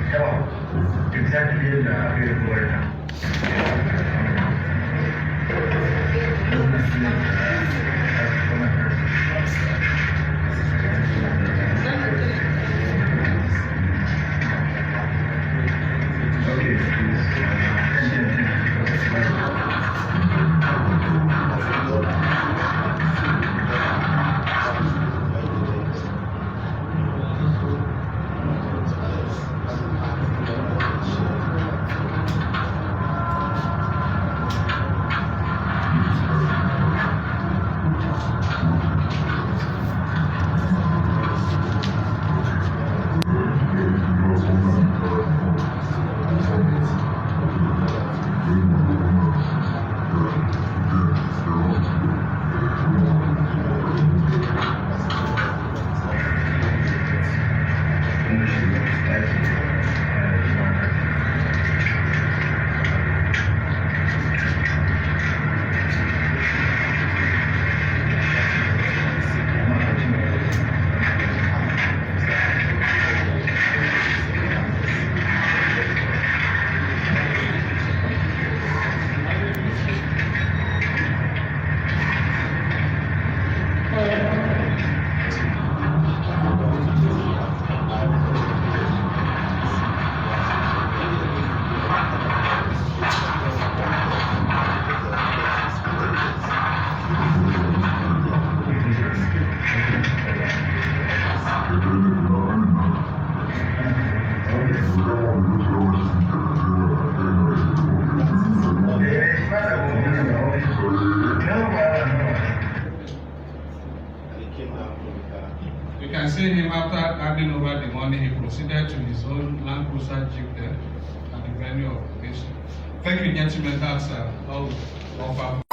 Exactly the word. You can see him after handing over the money, he proceeded to his own Land Cruiser Jeep there at the venue of this. Thank you, gentlemen. That's all we offer.